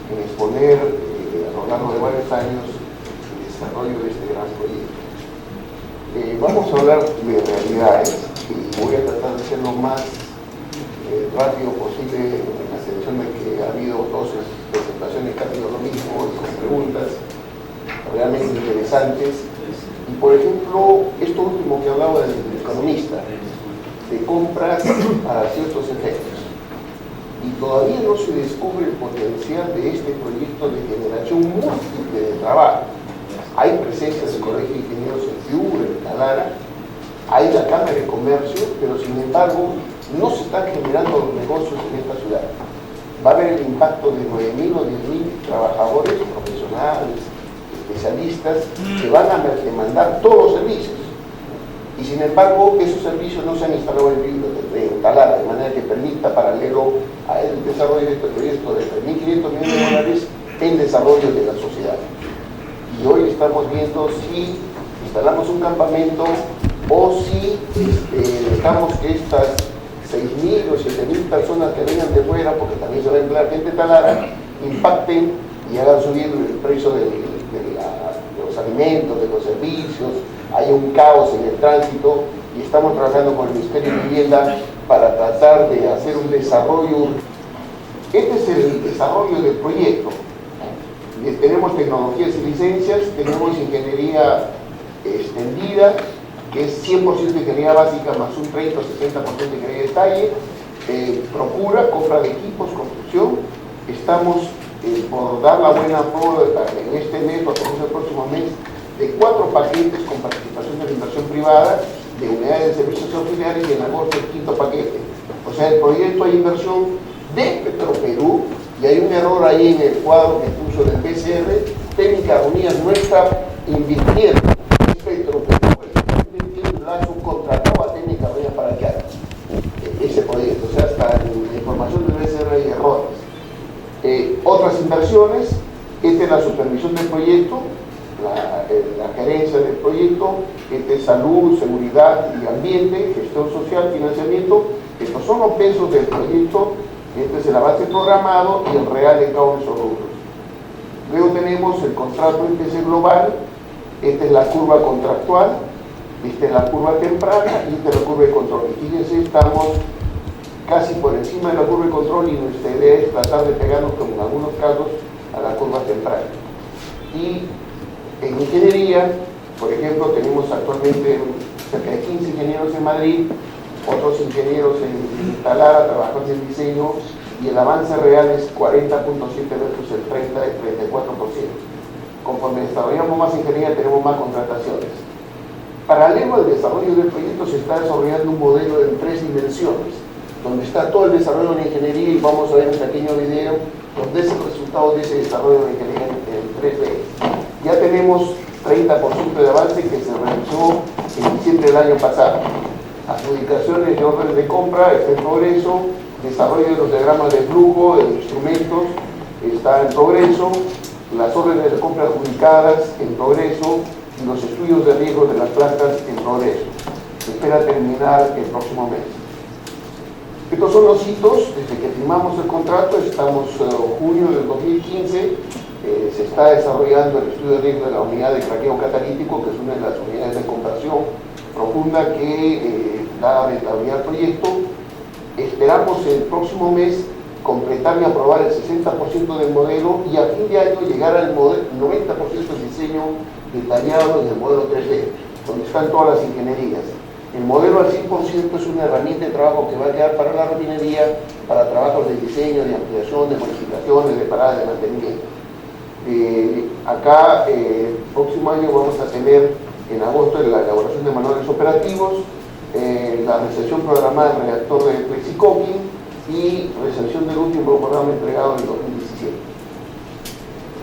en exponer a lo largo de varios años el desarrollo de este gran proyecto. Vamos a hablar de realidades y voy a tratar de ser lo más rápido posible en la selección de que ha habido dos presentaciones que han sido lo mismo y con preguntas realmente interesantes. Y por ejemplo, esto último que hablaba del economista, de compras para ciertos efectos. Y todavía no se descubre el potencial de este proyecto de generación múltiple de trabajo. Hay presencia del Colegio de Ingenieros en Piura, en Talara, hay la Cámara de Comercio, pero sin embargo no se están generando los negocios en esta ciudad. Va a haber el impacto de 9.000 o 10.000 trabajadores, profesionales, especialistas, que van a demandar todos los servicios. Y sin embargo, esos servicios no se han instalado en Talara, de manera que permita, paralelo al desarrollo de este proyecto de 3.500 millones de dólares en desarrollo de la sociedad. Y hoy estamos viendo si instalamos un campamento o si dejamos que estas 6.000 o 7.000 personas que vengan de fuera, porque también se va a emplear gente de Talara, impacten y hagan subir el precio de los alimentos, de los servicios. Hay un caos en el tránsito y estamos trabajando con el Ministerio de Vivienda para tratar de hacer un desarrollo. Este es el desarrollo del proyecto. Tenemos tecnologías y licencias, tenemos ingeniería extendida, que es 100% ingeniería básica más un 30 o 60% de ingeniería de detalle, procura, compra de equipos, construcción. Estamos por dar la buena prueba en este mes, o el próximo mes, de 4 paquetes con participación de la inversión privada, de unidades de servicios auxiliares, y en agosto el 5.º paquete. O sea, el proyecto hay inversión de Petroperú, y hay un error ahí en el cuadro que puso del PCR. Técnicas Reunidas no está invirtiendo, es Petroperú la subcontratado a Técnicas Reunidas para que haga ese proyecto. O sea, hasta en la información del PCR hay errores. Otras inversiones, esta es la supervisión del proyecto, la gerencia del proyecto, salud, seguridad y ambiente, gestión social, financiamiento. Estos son los pesos del proyecto. Este es el avance programado y el real en cada uno de esos rubros. Luego tenemos el contrato IPC global. Esta es la curva contractual, esta es la curva temprana y esta es la curva de control. Y fíjense, estamos casi por encima de la curva de control y nuestra idea es tratar de pegarnos, como en algunos casos, a la curva temprana. Y en ingeniería, por ejemplo, tenemos actualmente cerca de 15 ingenieros en Madrid, otros ingenieros en Talara trabajando en diseño, y el avance real es 40.7 versus el 30 y 34%. Conforme desarrollamos más ingeniería, tenemos más contrataciones. Paralelo al desarrollo del proyecto, se está desarrollando un modelo en 3 dimensiones, donde está todo el desarrollo de la ingeniería, y vamos a ver un pequeño video donde es el resultado de ese desarrollo de la ingeniería en 3D. Ya tenemos 30% de avance que se realizó en diciembre del año pasado. Adjudicaciones de órdenes de compra está en progreso, desarrollo de los diagramas de flujo, de instrumentos está en progreso, las órdenes de compra adjudicadas en progreso y los estudios de riesgo de las plantas en progreso. Se espera terminar el próximo mes. Estos son los hitos desde que firmamos el contrato. Estamos en junio del 2015, se está desarrollando el estudio de riesgo de la unidad de craqueo catalítico, que es una de las unidades de conversión profunda que da rentabilidad al proyecto. Esperamos el próximo mes completar y aprobar el 60% del modelo y a fin de año llegar al 90% del diseño detallado en el modelo 3D, donde están todas las ingenierías. El modelo al 100% es una herramienta de trabajo que va a quedar para la refinería, para trabajos de diseño, de ampliación, de modificaciones, de paradas de mantenimiento. Acá, el próximo año vamos a tener en agosto la elaboración de manuales operativos, la recepción programada del reactor de Plexicoping y recepción del último programa entregado en 2017.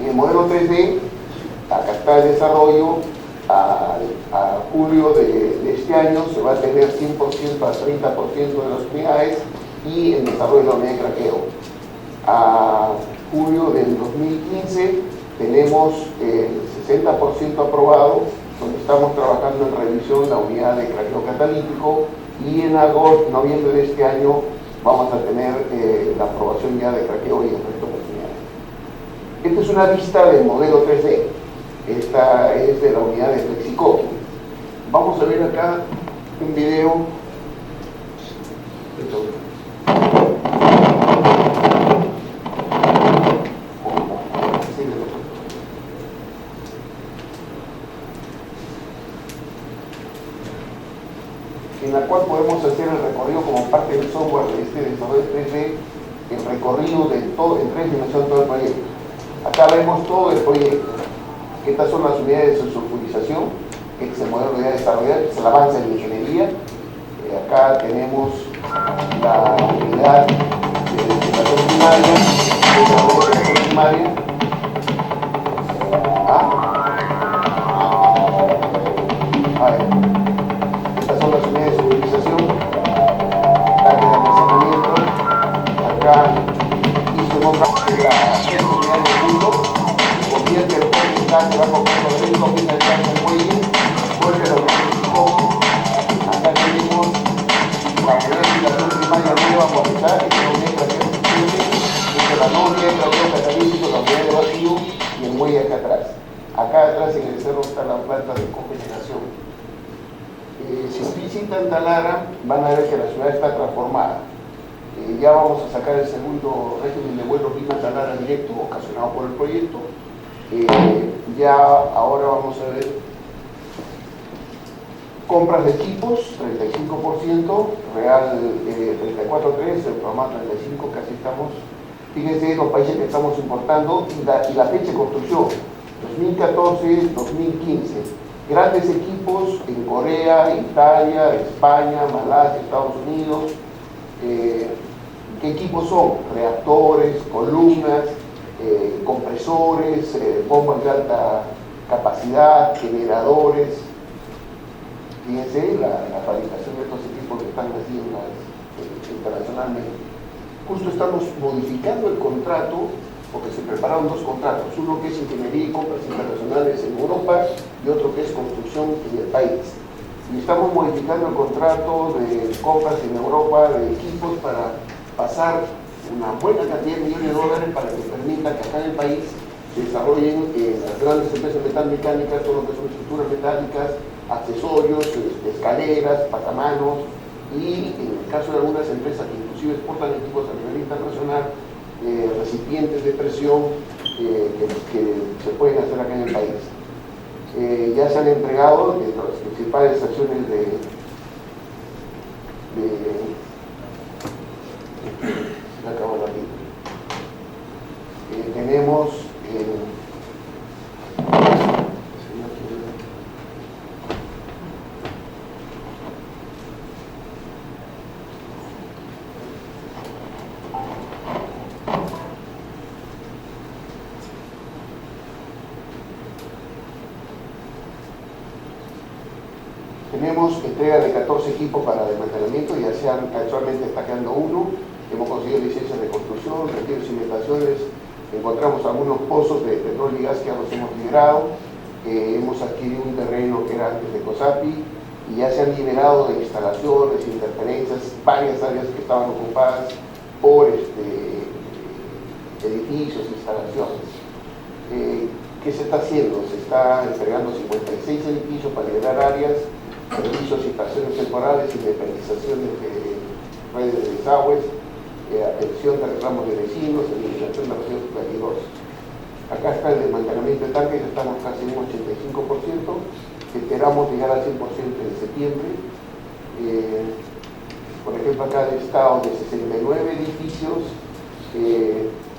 En el modelo 3D, acá está el desarrollo. A julio de este año se va a tener 100% a 30% de las unidades y el desarrollo de la unidad de craqueo. A julio del 2015 tenemos el 60% aprobado, donde estamos trabajando en revisión de la unidad de craqueo catalítico, y en agosto, noviembre de este año vamos a tener la aprobación ya de craqueo y el resto de unidades. Esta es una vista del modelo 3D. Esta es de la unidad de Flexico. Vamos a ver acá un video. En la cual podemos hacer el recorrido como parte del software de este desarrollo 3D, el recorrido de todo, en 3 dimensiones todo el proyecto. Acá vemos todo el proyecto. Estas son las unidades de sulfurización, este es el modelo de desarrollar, es el avance de la ingeniería. Acá tenemos la unidad de educación primaria, Estas son las unidades de sulfurización, tanques de almacenamiento. Acá hizo otra de la unidad del mundo, convierte el tanque bajo costo de riesgo, comienza el tanque en muelle, vuelve los riesgos. Acá tenemos la unidad de educación primaria nueva por empezar, que es la unidad de extracción entre la no unidad de extracción catalítico, la unidad de vacío y el muelle acá atrás. Acá atrás en el cerro está la planta de cogeneración. Si visitan Talara, van a ver que la ciudad está transformada. Ya vamos a sacar el segundo régimen de vuelo Lima-Talara directo, ocasionado por el proyecto. Ya ahora vamos a ver compras de equipos, 35%, real 34.3, el programa 35, casi estamos. Fíjense los países que estamos importando y la fecha de construcción, 2014-2015. Grandes equipos en Corea, Italia, España, Malasia, Estados Unidos. ¿Qué equipos son? Reactores, columnas, compresores, bombas de alta capacidad, generadores. Fíjense la fabricación de estos equipos que están haciendo internacionalmente. Justo estamos modificando el contrato porque se prepararon 2 contratos, uno que es ingeniería y compras internacionales en Europa y otro que es construcción en el país. Y estamos modificando el contrato de compras en Europa de equipos para pasar una buena cantidad de millones de dólares para que permita que acá en el país se desarrollen las grandes empresas metalmecánicas, todo lo que son estructuras metálicas, accesorios, escaleras, pasamanos y en el caso de algunas empresas que inclusive exportan equipos a nivel internacional, recipientes de presión que se pueden hacer acá en el país. Ya se han entregado las principales acciones de acabo la vida. Tenemos entrega de 14 equipos para desmantelamiento, ya sean actualmente está quedando uno. Hemos conseguido licencias de construcción, retiros y cimentaciones, encontramos algunos pozos de petróleo y gas que ya los hemos liberado, hemos adquirido un terreno que era antes de COSAPI y ya se han liberado de instalaciones, interferencias, varias áreas que estaban ocupadas por edificios, instalaciones. ¿Qué se está haciendo? Se está entregando 56 edificios para liberar áreas, servicios y estaciones temporales, independización de redes de desagües, atención de reclamos de vecinos, eliminación de residuos peligrosos. Acá está el desmantelamiento de tanques, ya estamos casi en un 85%, esperamos llegar al 100% en septiembre. Por ejemplo, acá el estado de 69 edificios,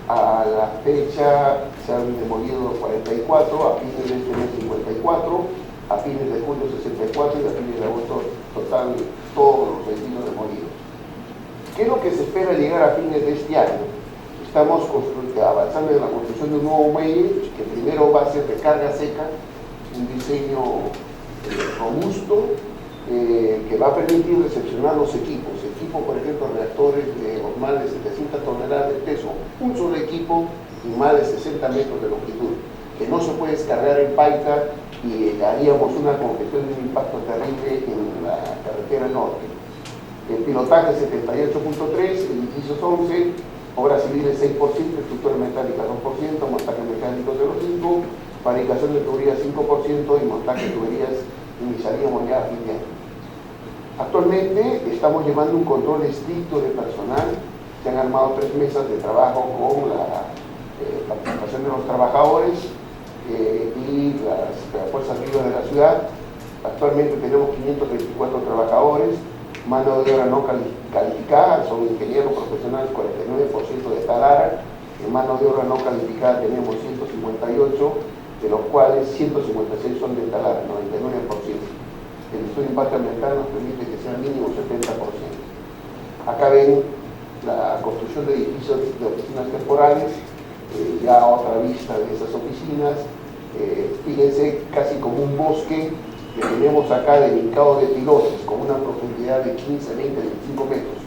a la fecha se han demolido 44, a fines de este mes 54, a fines de julio 64 y a fines de agosto total todos los edificios demolidos. ¿Qué es lo que se espera llegar a fines de este año? Estamos avanzando en la construcción de un nuevo muelle que primero va a ser de carga seca, un diseño robusto que va a permitir recepcionar los equipos. Equipos, por ejemplo, reactores de más de 700 toneladas de peso, un solo equipo y más de 60 metros de longitud, que no se puede descargar en Paita y haríamos una congestión de un impacto terrible en la carretera norte. El pilotaje 78.3, edificios 11, obras civiles 6%, estructura metálica 2%, montaje mecánico 0,5%, fabricación de tuberías 5% y montaje de tuberías iniciaríamos ya a fin de año. Actualmente estamos llevando un control estricto de personal. Se han armado 3 mesas de trabajo con la participación de los trabajadores y las fuerzas vivas de la ciudad. Actualmente tenemos 524 trabajadores, mano de obra no calificada, son ingenieros profesionales, 49% de tal área. En mano de obra no calificada tenemos 158, de los cuales 156 son de tal área, 99%. El estudio de impacto ambiental nos permite que sea mínimo 70%. Acá ven la construcción de edificios de oficinas temporales, ya otra vista de esas oficinas. Fíjense, casi como un bosque que tenemos acá de hincado de pilotes, con una profundidad de 15, 20, 25 metros.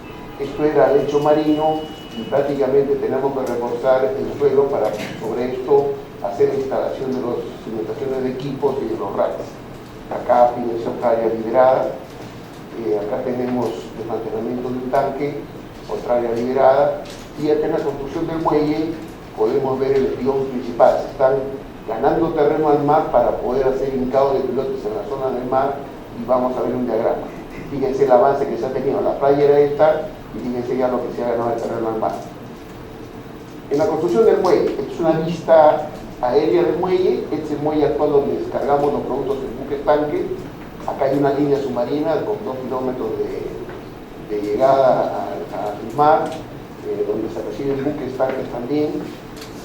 Esto era lecho marino y prácticamente tenemos que reforzar el suelo para sobre esto hacer la instalación de las cimentaciones de equipos y de los racks. Acá fíjense otra área liberada, acá tenemos desmantelamiento de un tanque, otra área liberada, y acá en la construcción del muelle podemos ver el espigón principal. Se están ganando terreno al mar para poder hacer hincado de pilotes en la zona del mar, y vamos a ver un diagrama. Fíjense el avance que se ha tenido, la playa era esta, y fíjense ya lo que se ha ganado el terreno al mar. En la construcción del muelle, esta es una vista aérea del muelle. Este es el muelle actual donde descargamos los productos del buque tanque. Acá hay una línea submarina con 2 kilómetros de llegada al mar, donde se reciben buques tanques también.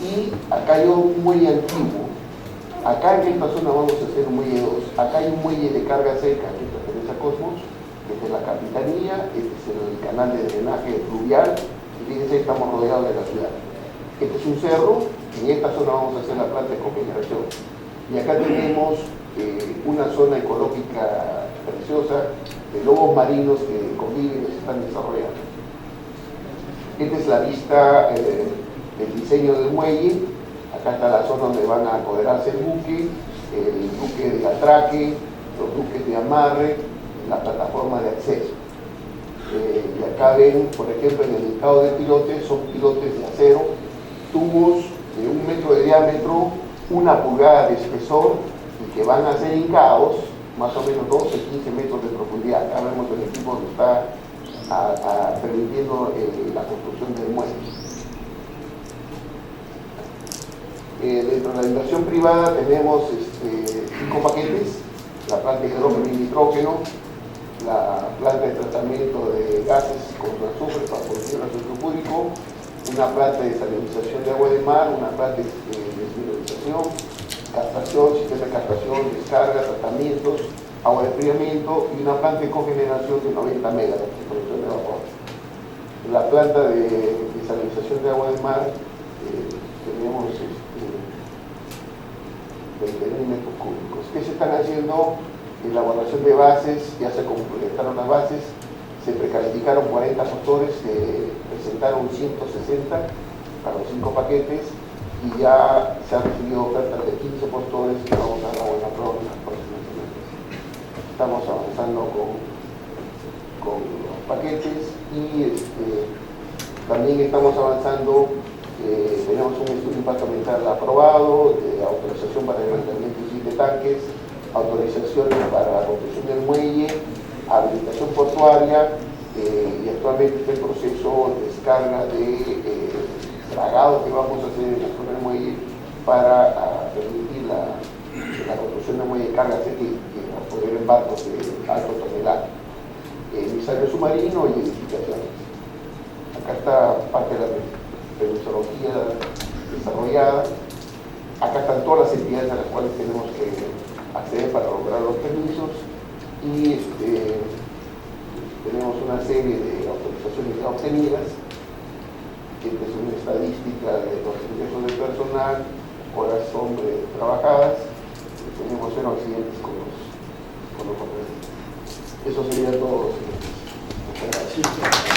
Y acá hay un muelle antiguo. Acá en esta zona vamos a hacer un muelle 2. Acá hay un muelle de carga seca que pertenece a Cosmos, desde la capitanía. Este es el canal de drenaje fluvial, y fíjense, estamos rodeados de la ciudad. Este es un cerro, en esta zona vamos a hacer la planta de cogeneración. Y acá tenemos una zona ecológica preciosa de lobos marinos que conviven y se están desarrollando. Esta es la vista del diseño del muelle. Acá está la zona donde van a apoderarse el buque de atraque, los buques de amarre, la plataforma de acceso. Y acá ven, por ejemplo, en el hincado de pilotes, son pilotes de acero, tubos de 1 metro de diámetro, 1 pulgada de espesor, y que van a ser hincados más o menos 12, 15 metros de profundidad. Acá vemos el equipo que está permitiendo la construcción del muelle. Dentro de la inversión privada tenemos 5 paquetes: la planta de hidrógeno y nitrógeno, la planta de tratamiento de gases con azufre para producir ácido sulfúrico, una planta de salinización de agua de mar, una planta de desmineralización, captación, sistema de captación, descarga, tratamientos, agua de enfriamiento, y una planta de cogeneración de 90 megawatts de producción de vapor. En la planta de desalinización de agua de mar tenemos 20.000 metros cúbicos. ¿Qué se están haciendo? Elaboración de bases, ya se completaron las bases, se precalificaron 40 motores, se presentaron 160 para los 5 paquetes, y ya se han recibido ofertas de 15 postores que vamos a dar la buena prueba en las próximas semanas. Estamos avanzando con los paquetes, y también estamos avanzando. Tenemos un estudio de impacto ambiental aprobado, autorización para el mantenimiento de tanques, autorizaciones para la construcción del muelle, habilitación portuaria, y actualmente está en proceso de descarga de dragado que vamos a hacer en la zona del muelle para permitir la construcción del muelle de carga y poder en barcos de alto tonelaje. Emisario submarino y edificaciones. Acá está parte de la permisología desarrollada. Acá están todas las entidades a las cuales tenemos que acceder para lograr los permisos, y tenemos una serie de autorizaciones ya obtenidas. Esta es una estadística de los ingresos del personal, horas hombre trabajadas, y tenemos 0 accidentes con los operadores. Eso sería todo. Muchas gracias.